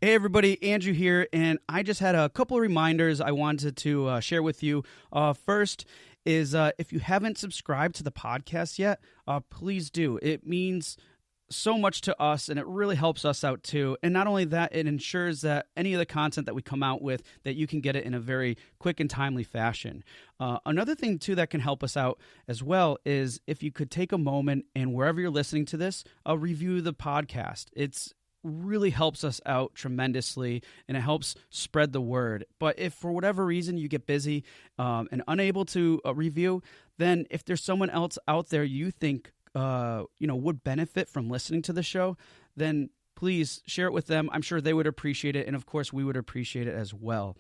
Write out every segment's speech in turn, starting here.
Hey everybody, Andrew here, and I just had a couple of reminders I wanted to share with you. First is if you haven't subscribed to the podcast yet, please do. It means so much to us, and it really helps us out too. And not only that, it ensures that any of the content that we come out with, that you can get it in a very quick and timely fashion. Another thing too that can help us out as well is if you could take a moment and wherever you're listening to this, review the podcast. It's really helps us out tremendously, and it helps spread the word. But if for whatever reason you get busy and unable to review, then if there's someone else out there you think would benefit from listening to the show, then please share it with them. I'm sure they would appreciate it, and of course we would appreciate it as well.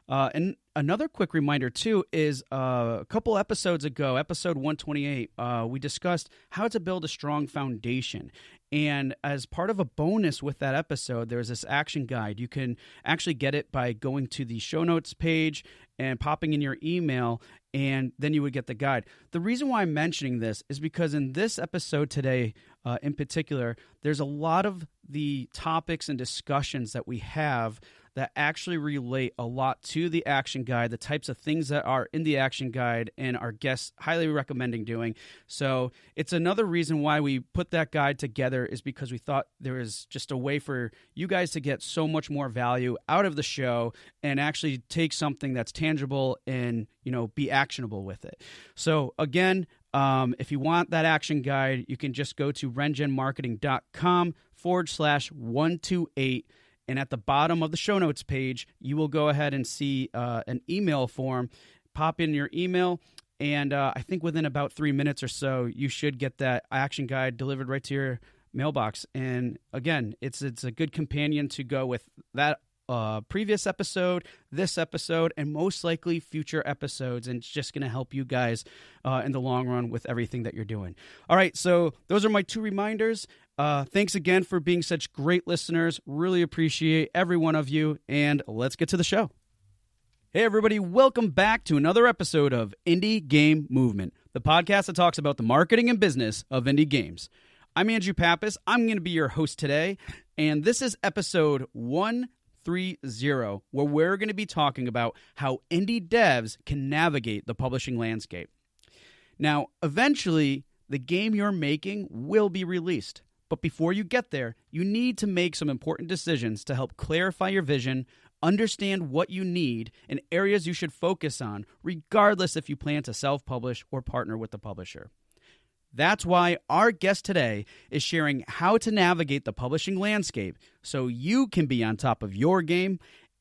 And another quick reminder, too, is a couple episodes ago, episode 128, we discussed how to build a strong foundation. And as part of a bonus with that episode, there's this action guide. You can actually get it by going to the show notes page and popping in your email, and then you would get the guide. The reason why I'm mentioning this is because in this episode today, in particular, there's a lot of the topics and discussions that we have that actually relate a lot to the action guide, the types of things that are in the action guide, and our guests highly recommending doing. So it's another reason why we put that guide together, is because we thought there was just a way for you guys to get so much more value out of the show and actually take something that's tangible and, be actionable with it. So again, if you want that action guide, you can just go to rengenmarketing.com/128. And at the bottom of the show notes page, you will go ahead and see an email form. Pop in your email, and I think within about 3 minutes or so, you should get that action guide delivered right to your mailbox. And again, it's a good companion to go with that previous episode, this episode, and most likely future episodes. And it's just going to help you guys in the long run with everything that you're doing. All right, so those are my two reminders. Thanks again for being such great listeners. Really appreciate every one of you, and let's get to the show. Hey everybody, welcome back to another episode of Indie Game Movement, the podcast that talks about the marketing and business of indie games. I'm Andrew Pappas. I'm going to be your host today, and this is episode 130, where we're going to be talking about how indie devs can navigate the publishing landscape. Now, eventually, the game you're making will be released. But before you get there, you need to make some important decisions to help clarify your vision, understand what you need, and areas you should focus on, regardless if you plan to self-publish or partner with the publisher. That's why our guest today is sharing how to navigate the publishing landscape so you can be on top of your game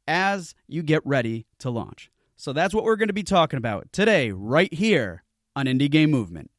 as you get ready to launch. So that's what we're going to be talking about today, right here on Indie Game Movement.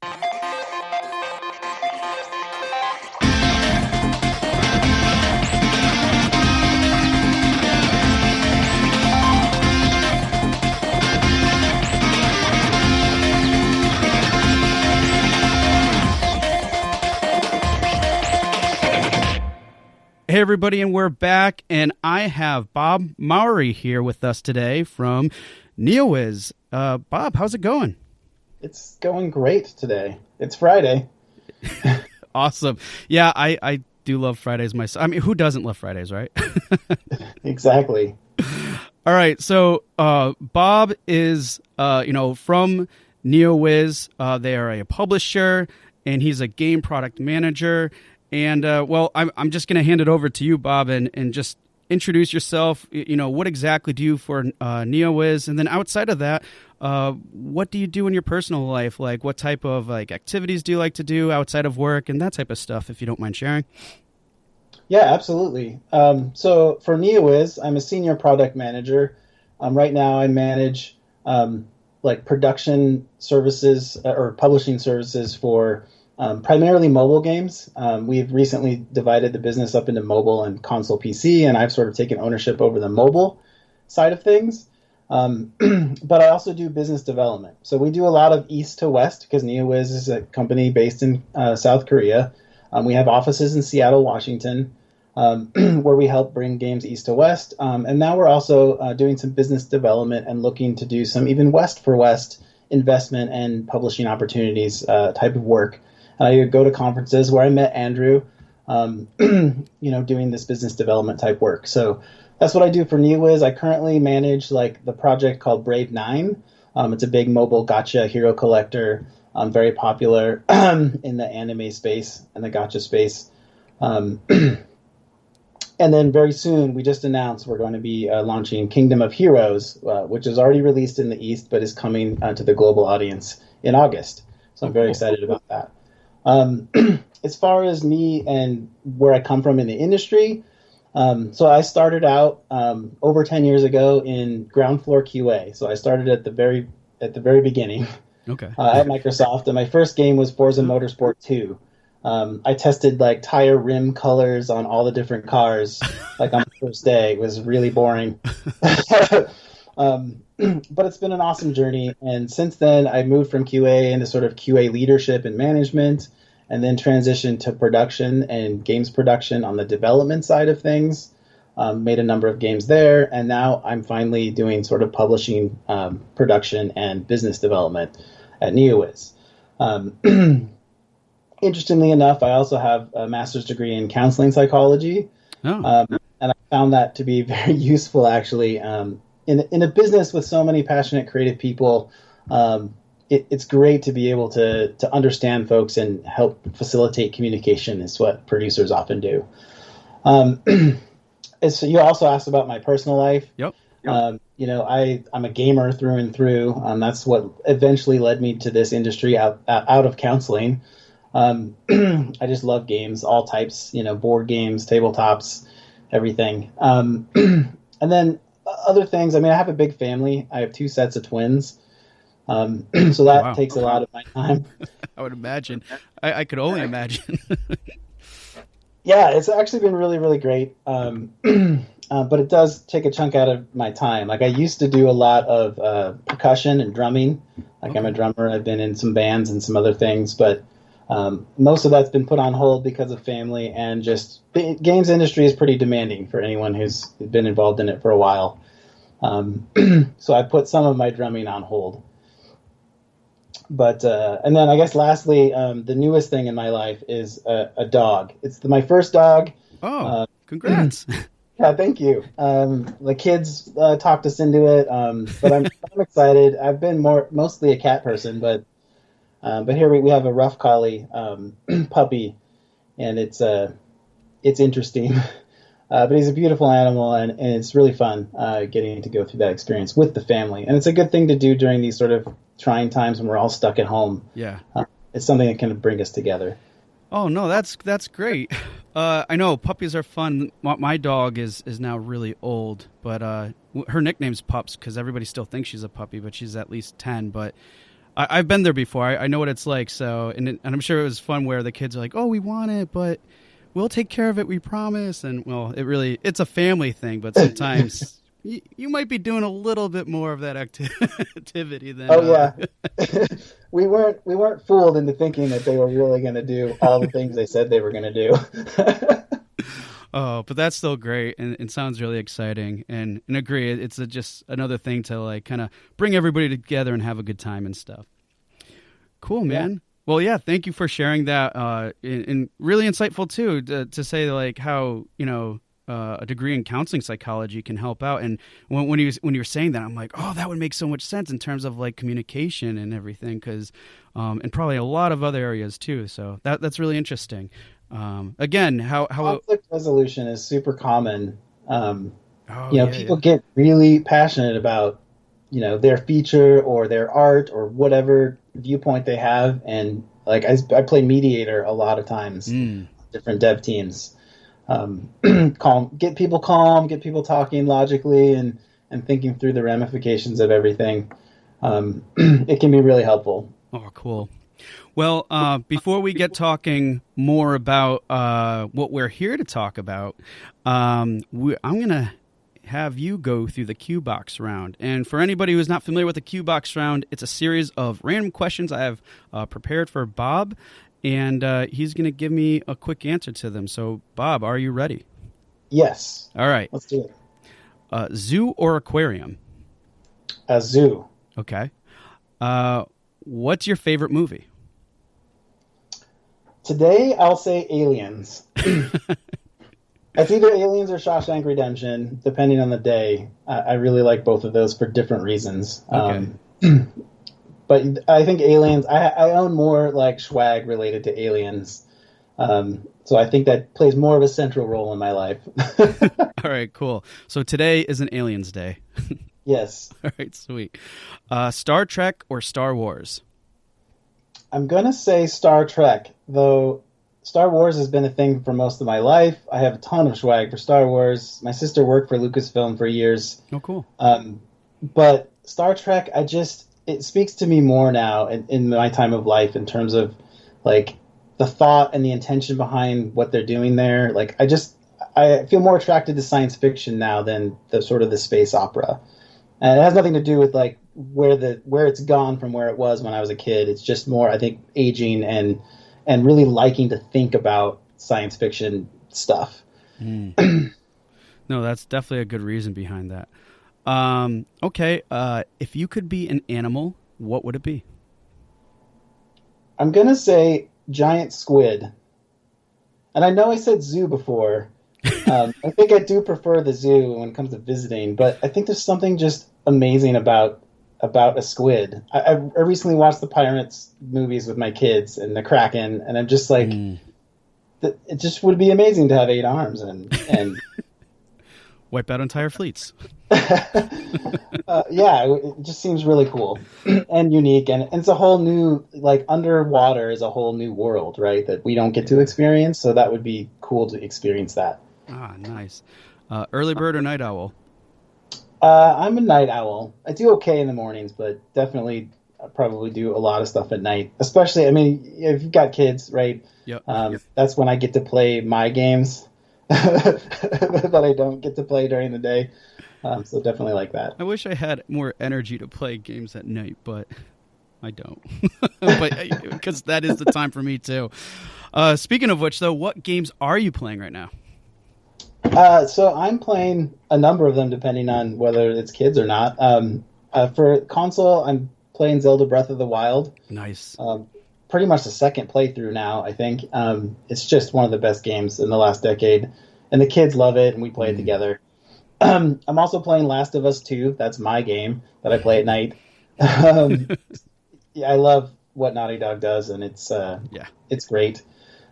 Hey everybody, and we're back, and I have Bob Mowry here with us today from NeoWiz. Bob, how's it going? It's going great today. It's Friday. Awesome. Yeah, I do love Fridays myself. I mean, who doesn't love Fridays, right? Exactly. All right, so Bob is, from NeoWiz. They are a publisher, and he's a game product manager. And, I'm just going to hand it over to you, Bob, and just introduce yourself. What exactly do you for NeoWiz? And then outside of that, what do you do in your personal life? Like, what type of activities do you like to do outside of work and that type of stuff, if you don't mind sharing? Yeah, absolutely. So for NeoWiz, I'm a senior product manager. Right now I manage production services or publishing services for primarily mobile games. We've recently divided the business up into mobile and console PC, and I've sort of taken ownership over the mobile side of things. But I also do business development. So we do a lot of east to west because NeoWiz is a company based in South Korea. We have offices in Seattle, Washington, where we help bring games east to west. And now we're also doing some business development and looking to do some even west for west investment and publishing opportunities type of work. I go to conferences where I met Andrew doing this business development type work. So that's what I do for NeoWiz. I currently manage like the project called Brave 9. It's a big mobile gacha hero collector, very popular in the anime space and the gacha space. And then very soon, we just announced we're going to be launching Kingdom of Heroes, which is already released in the East, but is coming to the global audience in August. So I'm very excited about that. As far as me and where I come from in the industry, so I started out over 10 years ago in ground floor QA. So I started at the very beginning at Microsoft, and my first game was Forza Motorsport 2. I tested like tire rim colors on all the different cars, like on the first day. It was really boring. But it's been an awesome journey. And since then, I moved from QA into sort of QA leadership and management, and then transitioned to production and games production on the development side of things. Made a number of games there. And now I'm finally doing sort of publishing, production, and business development at NeoWiz. Interestingly enough, I also have a master's degree in counseling psychology, and I found that to be very useful, actually. In a business with so many passionate, creative people, it's great to be able to understand folks and help facilitate communication is what producers often do. So you also asked about my personal life. Yep. I'm a gamer through and through. That's what eventually led me to this industry out of counseling. I just love games, all types, board games, tabletops, everything. And then other things. I mean, I have a big family. I have 2 sets of twins. So that takes a lot of my time. I would imagine. I could only imagine. Yeah, it's actually been really, really great. But it does take a chunk out of my time. Like I used to do a lot of percussion and drumming. Like I'm a drummer. I've been in some bands and some other things, but most of that's been put on hold because of family, and just the games industry is pretty demanding for anyone who's been involved in it for a while. So I put some of my drumming on hold. But and then I guess lastly, the newest thing in my life is a dog. It's my first dog. Oh, congrats! Yeah, thank you. The kids talked us into it, but I'm excited. I've been mostly a cat person, but here we have a rough collie puppy, and it's interesting. But he's a beautiful animal, and it's really fun getting to go through that experience with the family. And it's a good thing to do during these sort of trying times when we're all stuck at home. Yeah. It's something that can bring us together. Oh, no, that's great. I know puppies are fun. My dog is now really old, but her nickname's Pups because everybody still thinks she's a puppy, but she's at least 10. But I've been there before. I know what it's like. So, and I'm sure it was fun where the kids are like, "Oh, we want it, but we'll take care of it. We promise." And well, it's a family thing, but sometimes you might be doing a little bit more of that activity than. Oh yeah, we weren't fooled into thinking that they were really going to do all the things they said they were going to do. Oh, but that's still great and sounds really exciting. And agree, it's just another thing to like kind of bring everybody together and have a good time and stuff. Cool, man. Yeah. Well, yeah, thank you for sharing that. And really insightful too to say like how a degree in counseling psychology can help out. And when you were saying that, I'm like, oh, that would make so much sense in terms of like communication and everything, because and probably a lot of other areas too. So that's really interesting. Again, how conflict resolution is super common. People yeah. get really passionate about their feature or their art or whatever viewpoint they have, and like I play mediator a lot of times, different dev teams. Get people calm, get people talking logically and thinking through the ramifications of everything. It can be really helpful. Oh, cool. Well, before we get talking more about what we're here to talk about, I'm going to have you go through the Q-Box round. And for anybody who's not familiar with the Q-Box round, it's a series of random questions I have prepared for Bob, and he's going to give me a quick answer to them. So, Bob, are you ready? Yes. All right. Let's do it. Zoo or aquarium? A zoo. Okay. What's your favorite movie? Today, I'll say Aliens. It's either Aliens or Shawshank Redemption, depending on the day. I really like both of those for different reasons. Okay. But I think Aliens, I own more like swag related to Aliens. So I think that plays more of a central role in my life. All right, cool. So today is an Aliens Day. Yes. All right, sweet. Star Trek or Star Wars? I'm going to say Star Trek, though Star Wars has been a thing for most of my life. I have a ton of swag for Star Wars. My sister worked for Lucasfilm for years. Oh, cool. But Star Trek, it speaks to me more now in my time of life in terms of like the thought and the intention behind what they're doing there. Like I feel more attracted to science fiction now than the sort of the space opera. And it has nothing to do with like where it's gone from where it was when I was a kid. It's just more, I think, aging and really liking to think about science fiction stuff. No, that's definitely a good reason behind that. Okay, if you could be an animal, what would it be? I'm going to say giant squid. And I know I said zoo before. I think I do prefer the zoo when it comes to visiting, but I think there's something just amazing about a squid. I recently watched the Pirates movies with my kids and the Kraken, and I'm just like, it just would be amazing to have 8 arms and wipe out entire fleets. Yeah, it just seems really cool and unique, and it's a whole new, like, underwater is a whole new world, right, that we don't get to experience, so that would be cool to experience that. Ah, nice. Early bird or night owl? I'm a night owl. I do okay in the mornings, but definitely probably do a lot of stuff at night. Especially, I mean, if you've got kids, right? Yep. That's when I get to play my games that I don't get to play during the day. So definitely like that. I wish I had more energy to play games at night, but I don't. But because that is the time for me too. Speaking of which, though, what games are you playing right now? So I'm playing a number of them, depending on whether it's kids or not. For console, I'm playing Zelda Breath of the Wild. Nice. Pretty much the second playthrough now, I think. It's just one of the best games in the last decade. And the kids love it, and we play it together. I'm also playing Last of Us 2. That's my game that I play at night. Yeah, I love what Naughty Dog does, and it's great.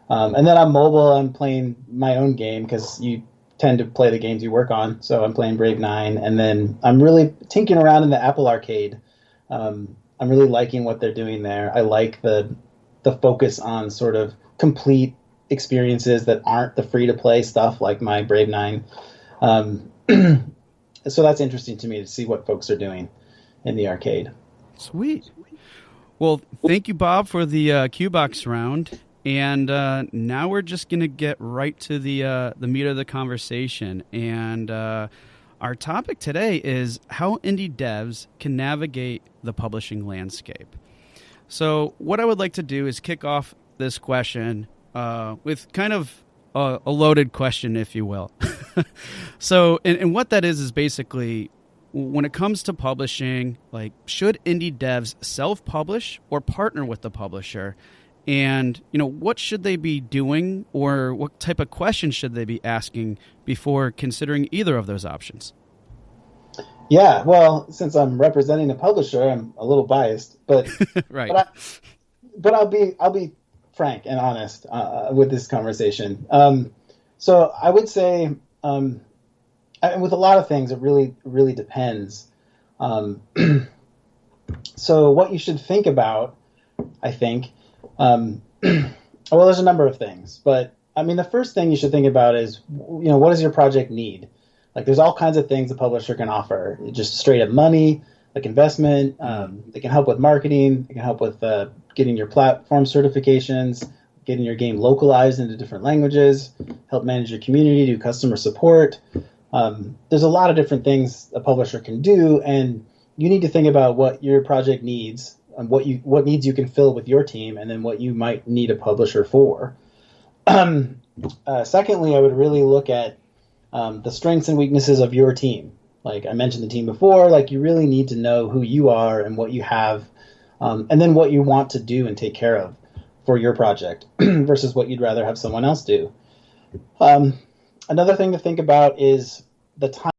And then on mobile, I'm playing my own game because you tend to play the games you work on. So I'm playing Brave 9, and then I'm really tinkering around in the Apple Arcade. I'm really liking what they're doing there. I like the focus on sort of complete experiences that aren't the free-to-play stuff like my Brave 9. So that's interesting to me to see what folks are doing in the arcade. Sweet. Well, thank you, Bob, for the Q-Box round. And now we're just going to get right to the meat of the conversation. And our topic today is how indie devs can navigate the publishing landscape. So what I would like to do is kick off this question with kind of a loaded question, if you will. So, and what that is basically, when it comes to publishing, like, should indie devs self-publish or partner with the publisher? And, what should they be doing, or what type of questions should they be asking before considering either of those options? Yeah, well, since I'm representing a publisher, I'm a little biased, but right. But I'll be frank and honest with this conversation. So I would say, with a lot of things, it really depends. So what you should think about, I think. Well, there's a number of things, but I mean, the first thing you should think about is, what does your project need? Like, there's all kinds of things a publisher can offer. Just straight up money, like investment. They can help with marketing. They can help with getting your platform certifications, getting your game localized into different languages, help manage your community, do customer support. There's a lot of different things a publisher can do, and you need to think about what your project needs and what needs you can fill with your team, and then what you might need a publisher for. Secondly, I would really look at the strengths and weaknesses of your team. Like I mentioned the team before, like you really need to know who you are and what you have, and then what you want to do and take care of. for your project versus what you'd rather have someone else do. Another thing to think about is the time